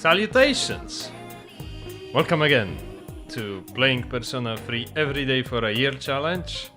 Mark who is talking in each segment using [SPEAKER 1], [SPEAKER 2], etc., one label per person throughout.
[SPEAKER 1] Salutations! Welcome again to playing Persona 3 every day for a year challenge.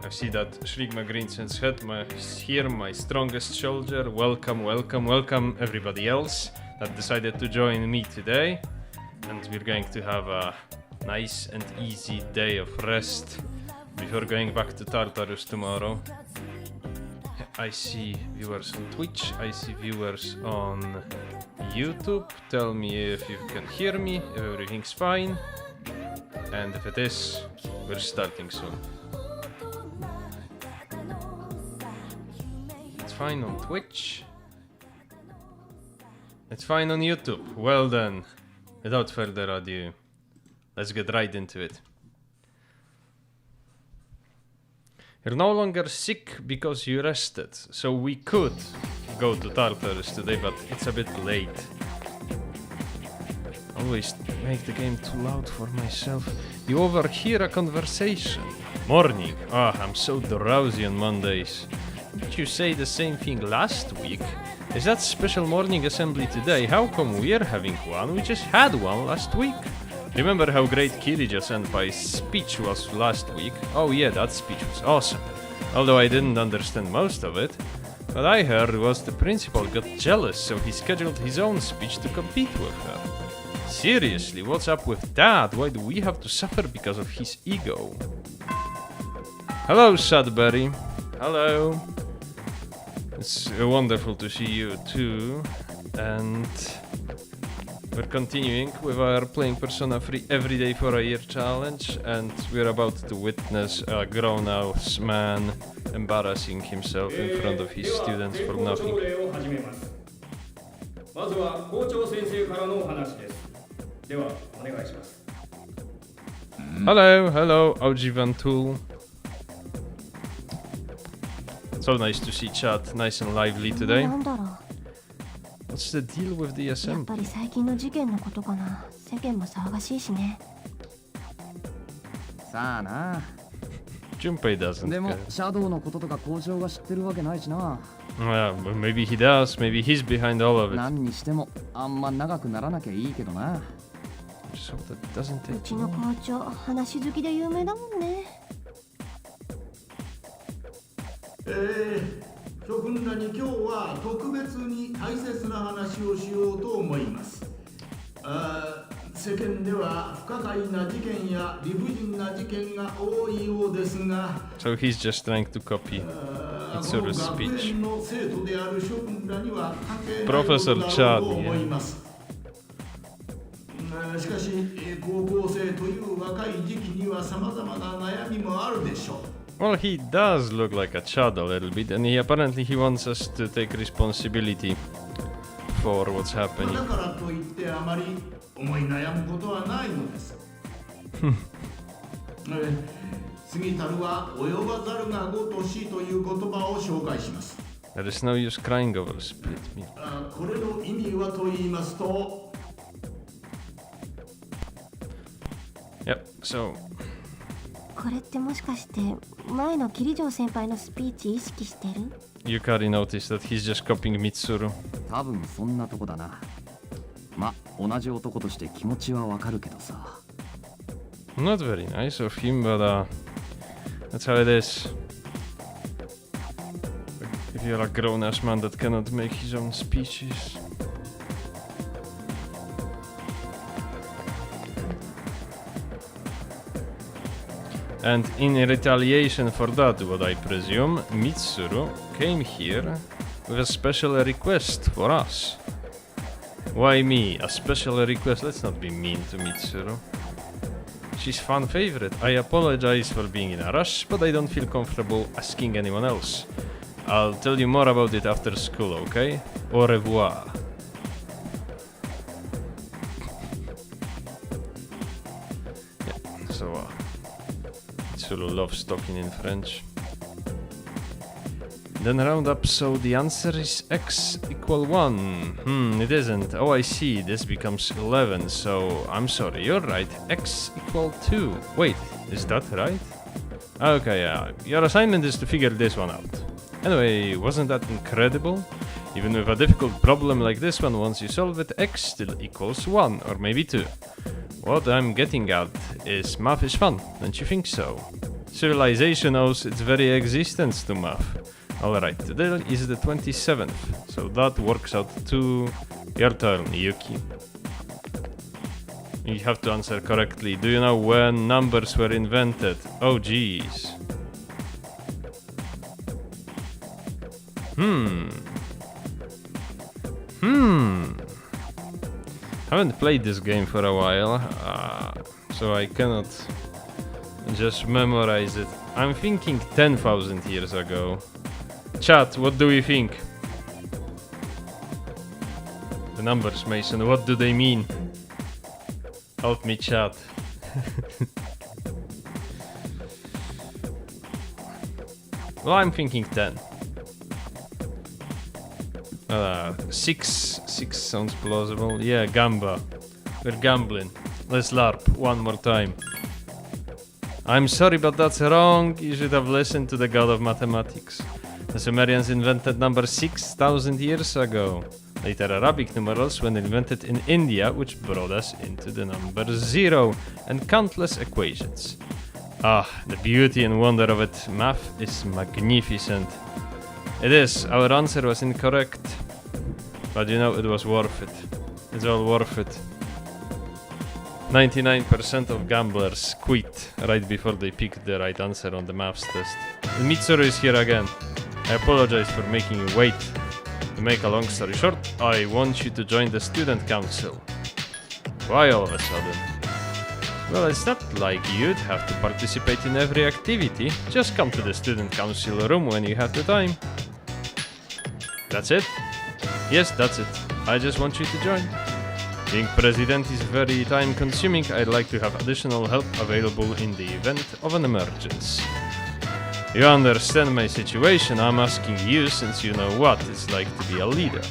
[SPEAKER 1] I see that Shrigma Greensen's head is here, my strongest soldier. Welcome, welcome, welcome everybody else that decided to join me today. And we're going to have a nice and easy day of rest before going back to Tartarus tomorrow. I see viewers on Twitch, I see viewers on YouTube. Tell me if you can hear me, if everything's fine. And if it is, we're starting soon. It's fine on Twitch. It's fine on YouTube. Well then, without further ado, let's get right into it. You're no longer sick because you rested, so we could go to Tartarus today, but it's a bit late. Always make the game too loud for myself. You overhear a conversation. Morning. I'm so drowsy on Mondays. Did you say the same thing last week? Is that special morning assembly today? How come we're having one? We just had one last week. Remember how great Kirija-senpai's speech was last week? Oh yeah, that speech was awesome. Although I didn't understand most of it. What I heard was the principal got jealous, so he scheduled his own speech to compete with her. Seriously, what's up with that? Why do we have to suffer because of his ego? Hello, Sudbury. Hello. It's wonderful to see you too. And we're continuing with our playing Persona 3 every day for a year challenge, and we're about to witness a grown-ass man embarrassing himself in front of his students for nothing. Hello, OG Van Tool. So nice to see chat, nice and lively today. What's the deal with the assembly? Junpei doesn't care. Well, maybe he does, maybe he's behind all of it. So that doesn't take too long. So he's just trying to copy Mitsuru's speech. Professor Chad, yeah. Well, he does look like a child a little bit, and he wants us to take responsibility for what's happening. There is no use crying over split milk. Yep, so Yukari noticed that he's just copying Mitsuru. Not very nice of him, but that's how it is. If you're a grown-ass man that cannot make his own speeches. And in retaliation for that, what I presume, Mitsuru came here with a special request for us. Why me? A special request? Let's not be mean to Mitsuru. She's fan favorite. I apologize for being in a rush, but I don't feel comfortable asking anyone else. I'll tell you more about it after school, okay? Au revoir. Yeah, so Mitsuru loves talking in French. Then round up, so the answer is x equal 1. It isn't. Oh, I see. This becomes 11, so I'm sorry, you're right. X equal 2. Wait, is that right? Okay, yeah. Your assignment is to figure this one out. Anyway, wasn't that incredible? Even with a difficult problem like this one, once you solve it, x still equals 1, or maybe 2. What I'm getting at is math is fun, don't you think so? Civilization owes its very existence to math. Alright, today is the 27th, so that works out to your turn, Yuki. You have to answer correctly. Do you know when numbers were invented? Oh jeez. Haven't played this game for a while, so I cannot just memorize it. I'm thinking 10,000 years ago. Chat, what do we think? The numbers, Mason, what do they mean? Help me, chat. Well, I'm thinking 10. 6 sounds plausible. Yeah, gamba. We're gambling. Let's LARP one more time. I'm sorry, but that's wrong. You should have listened to the god of mathematics. The Sumerians invented number 6,000 years ago. Later Arabic numerals were invented in India, which brought us into the number 0 and countless equations. Ah, the beauty and wonder of it. Math is magnificent. It is. Our answer was incorrect. But you know, it was worth it. It's all worth it. 99% of gamblers quit right before they picked the right answer on the maths test. And Mitsuru is here again. I apologize for making you wait. To make a long story short, I want you to join the student council. Why all of a sudden? Well, it's not like you'd have to participate in every activity. Just come to the student council room when you have the time. That's it? Yes, that's it. I just want you to join. Being president is very time consuming. I'd like to have additional help available in the event of an emergency. You understand my situation. I'm asking you since you know what it's like to be a leader.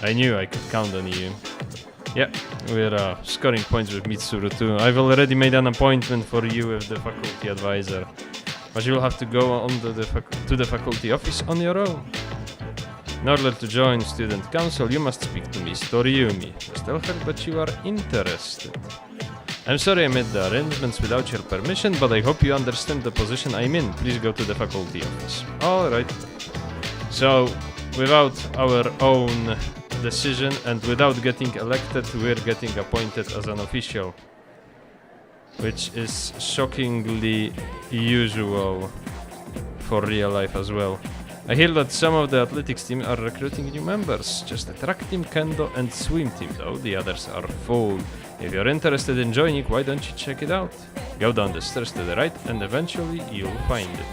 [SPEAKER 1] I knew I could count on you. Yeah, we're scoring points with Mitsuru too. I've already made an appointment for you with the faculty advisor. But you'll have to go on to the faculty office on your own. In order to join student council, you must speak to Miss Toriumi. Just tell her that you are interested. I'm sorry I made the arrangements without your permission, but I hope you understand the position I'm in. Please go to the faculty office. Alright. So, without our own decision and without getting elected, we're getting appointed as an official. Which is shockingly usual for real life as well. I hear that some of the athletics team are recruiting new members. Just the track team, kendo and swim team though. The others are full. If you're interested in joining, why don't you check it out? Go down the stairs to the right and eventually you'll find it.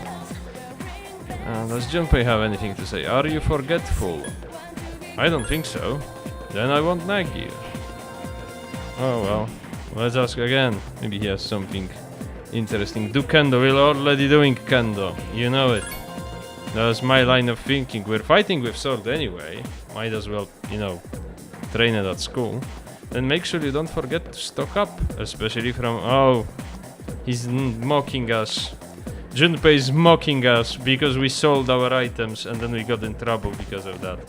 [SPEAKER 1] Does Junpei have anything to say? Are you forgetful? I don't think so. Then I won't nag you. Oh well. Let's ask again. Maybe he has something interesting. Do kendo. We're already doing kendo. You know it. That's my line of thinking. We're fighting with sword anyway. Might as well, you know, train it at school. Then make sure you don't forget to stock up. Especially from... Oh, he's mocking us. Junpei's mocking us because we sold our items and then we got in trouble because of that.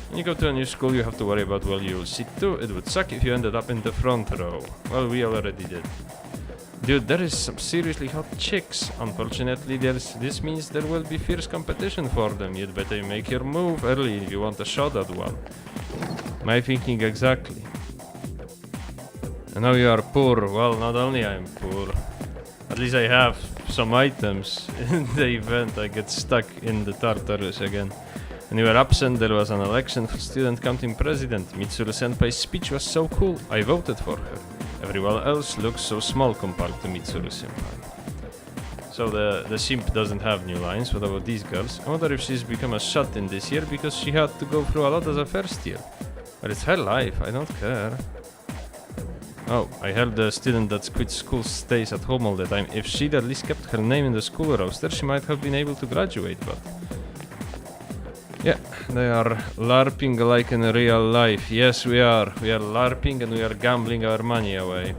[SPEAKER 1] When you go to a new school, you have to worry about where you'll sit too. It would suck if you ended up in the front row. Well, we already did. Dude, there is some seriously hot chicks. Unfortunately, this means there will be fierce competition for them. You'd better make your move early if you want a shot at one. My thinking exactly. I know you are poor. Well, not only I'm poor. At least I have some items. In the event I get stuck in the Tartarus again. When you were absent, there was an election for student counting president. Mitsuru Senpai's speech was so cool. I voted for her. Everyone else looks so small compared to Mitsuru Senpai. So the simp doesn't have new lines. What about these girls? I wonder if she's become a shut-in this year because she had to go through a lot as a first year. But it's her life. I don't care. Oh, I heard the student that quit school stays at home all the time. If she'd at least kept her name in the school roster, she might have been able to graduate, but... Yeah, they are LARPing like in real life. Yes, we are. We are LARPing and we are gambling our money away.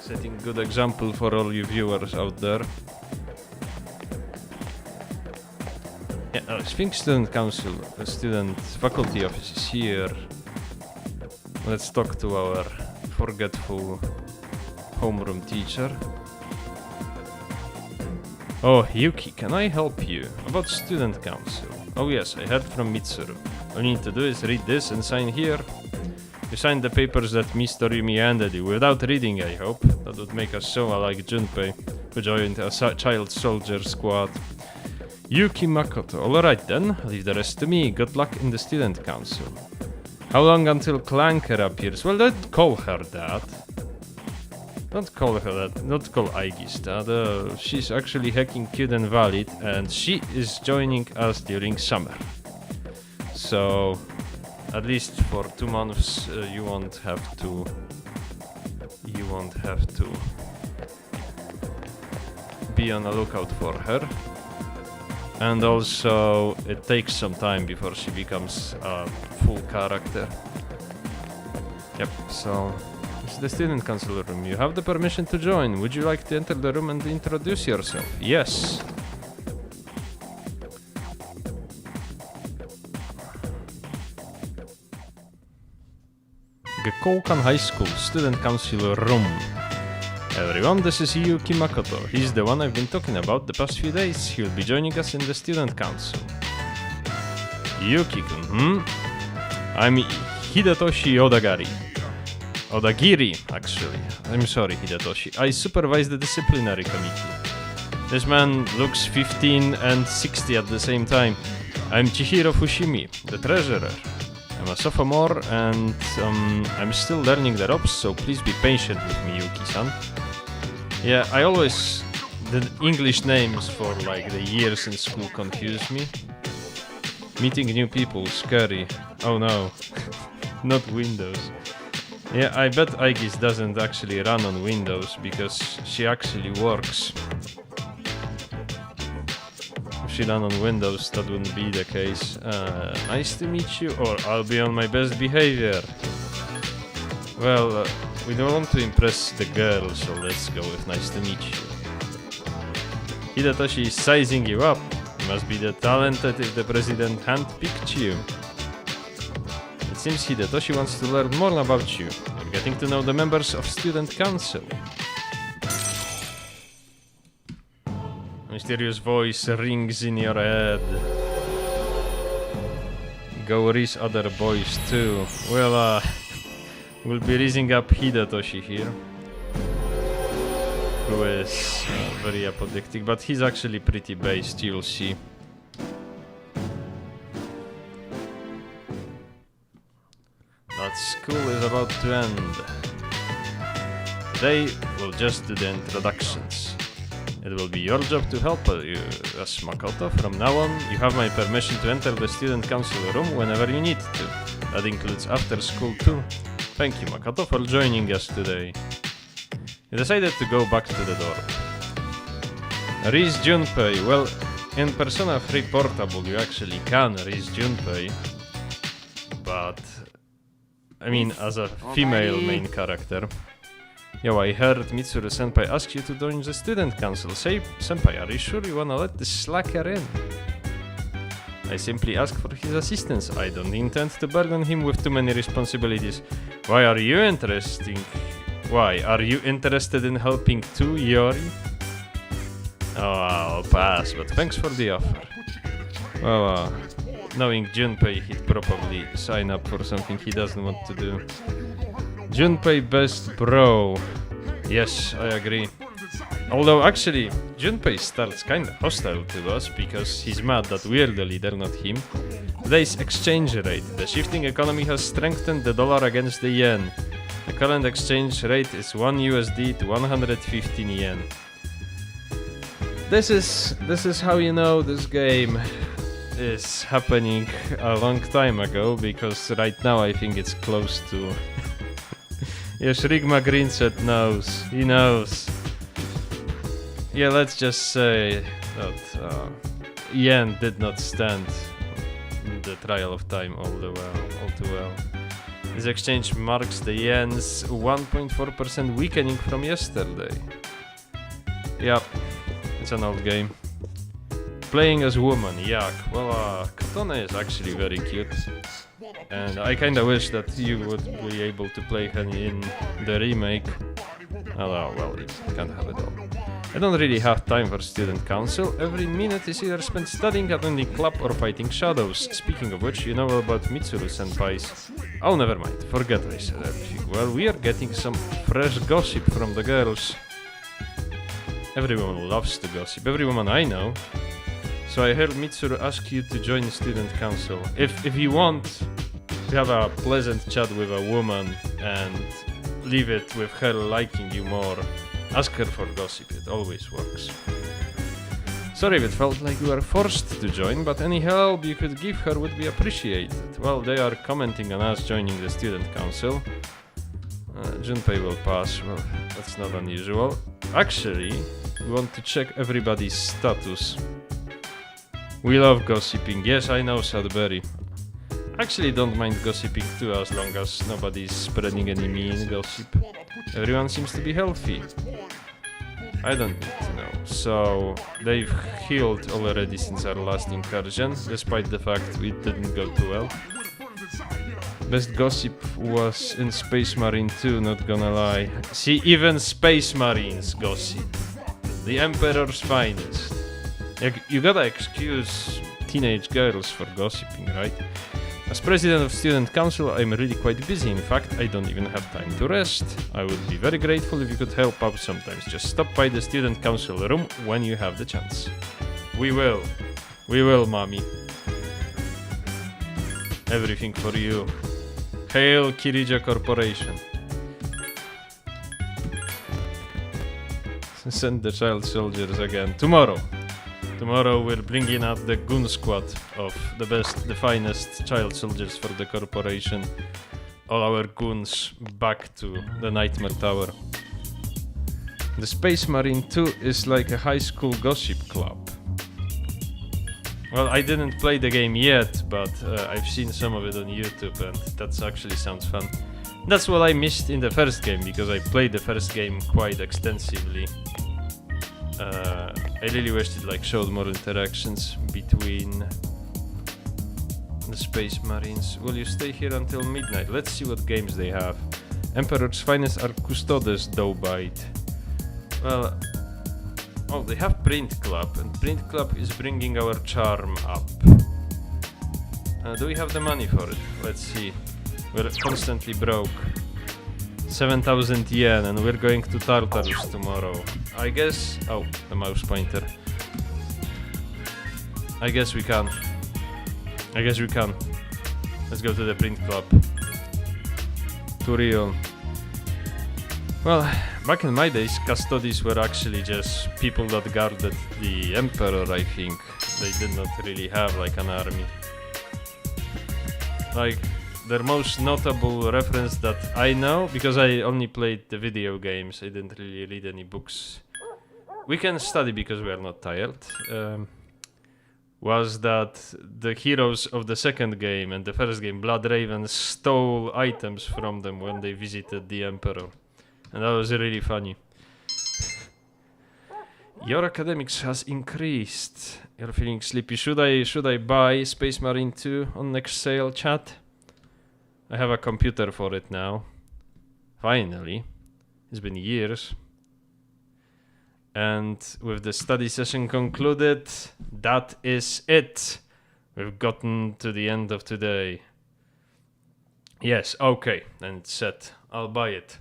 [SPEAKER 1] Setting good example for all you viewers out there. Yeah, I think student council, student faculty office is here. Let's talk to our forgetful homeroom teacher. Oh, Yuki, can I help you? About student council. Oh yes, I heard from Mitsuru. All you need to do is read this and sign here. You signed the papers that Mr. Yumi handed you, without reading, I hope. That would make us so alike Junpei, who joined a child soldier squad. Yuki Makoto. Alright then, leave the rest to me. Good luck in the student council. How long until Clanker appears? Well, don't call her that. Don't call her that. Not call Aigis that. She's actually hacking cute and valid, and she is joining us during summer. So, at least for 2 months, you won't have to be on the lookout for her. And also, it takes some time before she becomes a full character. Yep, so it's the student council room. You have the permission to join. Would you like to enter the room and introduce yourself? Yes. Gekoukan High School Student Council Room. Everyone, this is Yuki Makoto. He's the one I've been talking about the past few days. He'll be joining us in the student council. Yuki-kun, I'm Hidetoshi Odagiri, actually. I'm sorry, Hidetoshi. I supervise the disciplinary committee. This man looks 15 and 60 at the same time. I'm Chihiro Fushimi, the treasurer. I'm a sophomore and I'm still learning the ropes, so please be patient with me, Yuki-san. Yeah, the English names for like the years in school confuse me. Meeting new people, scary. Oh no, not Windows. Yeah, I bet Aigis doesn't actually run on Windows because she actually works. If she ran on Windows, that wouldn't be the case. Nice to meet you, or I'll be on my best behavior. Well, we don't want to impress the girl, so let's go with nice to meet you. Hidetoshi is sizing you up. You must be the talented if the president handpicked you. It seems Hidetoshi wants to learn more about you. You're getting to know the members of student council. A mysterious voice rings in your head. Go raise other boys too. Well, we'll be raising up Hidetoshi here, who is very apodictic, but he's actually pretty based, you'll see. That school is about to end. Today, we'll just do the introductions. It will be your job to help us, Makoto. From now on, you have my permission to enter the student council room whenever you need to. That includes after school too. Thank you, Makoto, for joining us today. You decided to go back to the dorm. Raise Junpei. Well, in Persona 3 Portable, you actually can raise Junpei. But, I mean, as a female main character. Yo, I heard Mitsuru-senpai ask you to join the student council. Say, senpai, are you sure you wanna let this slacker in? I simply ask for his assistance. I don't intend to burden him with too many responsibilities. Why are you interested in helping too, Yori? Oh, I'll pass, but thanks for the offer. Well, knowing Junpei, he'd probably sign up for something he doesn't want to do. Junpei best bro. Yes, I agree. Although actually, Junpei starts kinda hostile to us because he's mad that we're the leader, not him. Today's exchange rate. The shifting economy has strengthened the dollar against the yen. The current exchange rate is 1 USD to 115 yen. This is how you know this game is happening a long time ago, because right now I think it's close to... Yes, Rigma Green said knows. He knows. Yeah, let's just say that yen did not stand the trial of time all too well. This exchange marks the yen's 1.4% weakening from yesterday. Yep, it's an old game. playing as a woman, yuck. Well, Katana is actually very cute. And I kinda wish that you would be able to play her in the remake. Oh, well, you can't have it all. I don't really have time for student council. Every minute is either spent studying, attending club, or fighting shadows. Speaking of which, you know about Mitsuru senpais. Oh, never mind. Forget I said everything. Well, we are getting some fresh gossip from the girls. Everyone loves to gossip. Every woman I know. So I heard Mitsuru ask you to join the student council. If you want to have a pleasant chat with a woman and leave it with her liking you more, ask her for gossip, it always works. Sorry if it felt like you were forced to join, but any help you could give her would be appreciated. Well, they are commenting on us joining the student council. Junpei will pass, well, that's not unusual. Actually, we want to check everybody's status. We love gossiping, yes I know Sudbury. Actually don't mind gossiping too, as long as nobody's spreading any mean gossip. Everyone seems to be healthy. I don't need to know. So, they've healed already since our last incursion, despite the fact it didn't go too well. Best gossip was in Space Marine 2, not gonna lie. See, even Space Marines gossip. The Emperor's finest. You gotta excuse teenage girls for gossiping, right? As president of student council, I'm really quite busy. In fact, I don't even have time to rest. I would be very grateful if you could help out sometimes. Just stop by the student council room when you have the chance. We will. We will, mommy. Everything for you. Hail Kirija Corporation. Send the child soldiers again. Tomorrow we're bringing out the goon squad of the best, the finest child soldiers for the corporation. All our goons back to the Nightmare Tower. The Space Marine 2 is like a high school gossip club. Well, I didn't play the game yet, but I've seen some of it on YouTube and that actually sounds fun. That's what I missed in the first game, because I played the first game quite extensively. I really wished it showed more interactions between the Space Marines. Will you stay here until midnight? Let's see what games they have. Emperor's finest are Custodes Doughbite. Well, oh, they have Print Club, and Print Club is bringing our charm up. Do we have the money for it? Let's see. We're constantly broke. 7,000 yen, and we're going to Tartarus tomorrow. I guess... Oh, the mouse pointer. I guess we can. Let's go to the Print Club. To real. Well, back in my days, custodies were actually just people that guarded the Emperor, I think. They did not really have an army. Their most notable reference that I know, because I only played the video games, I didn't really read any books. We can study because we are not tired. Was that the heroes of the second game and the first game, Blood Raven, stole items from them when they visited the Emperor. And that was really funny. Your academics has increased. You're feeling sleepy. Should I buy Space Marine 2 on next sale, chat? I have a computer for it now. Finally. It's been years. And with the study session concluded, that is it. We've gotten to the end of today. Yes, okay, then it's set. I'll buy it.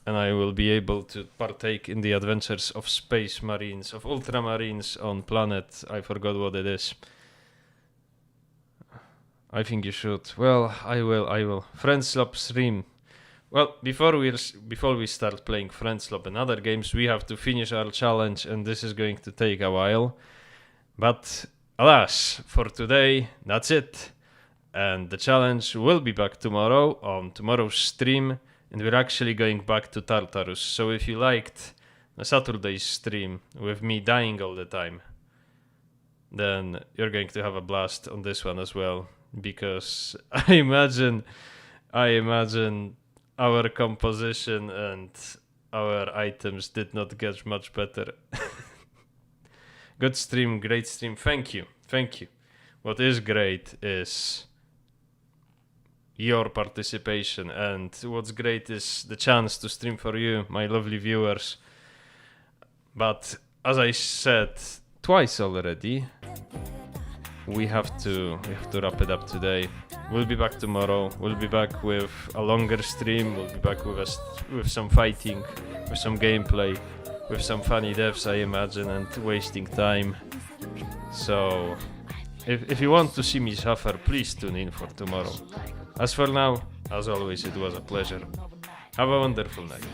[SPEAKER 1] And I will be able to partake in the adventures of Space Marines, of Ultramarines on planet. I forgot what it is. I think you should. Well, I will. Friendslop stream. Well, before we start playing Friendslop and other games, we have to finish our challenge, and this is going to take a while. But alas, for today, that's it. And the challenge will be back tomorrow on tomorrow's stream, and we're actually going back to Tartarus. So if you liked the Saturday's stream with me dying all the time, then you're going to have a blast on this one as well. Because I imagine our composition and our items did not get much better. Good stream, great stream. Thank you. What is great is your participation, and what's great is the chance to stream for you, my lovely viewers. But as I said twice already, we have to wrap it up today. We'll be back tomorrow. We'll be back with a longer stream. We'll be back with some fighting, with some gameplay, with some funny deaths, I imagine, and wasting time. So if you want to see me suffer, please tune in for tomorrow. As for now, as always, it was a pleasure. Have a wonderful night.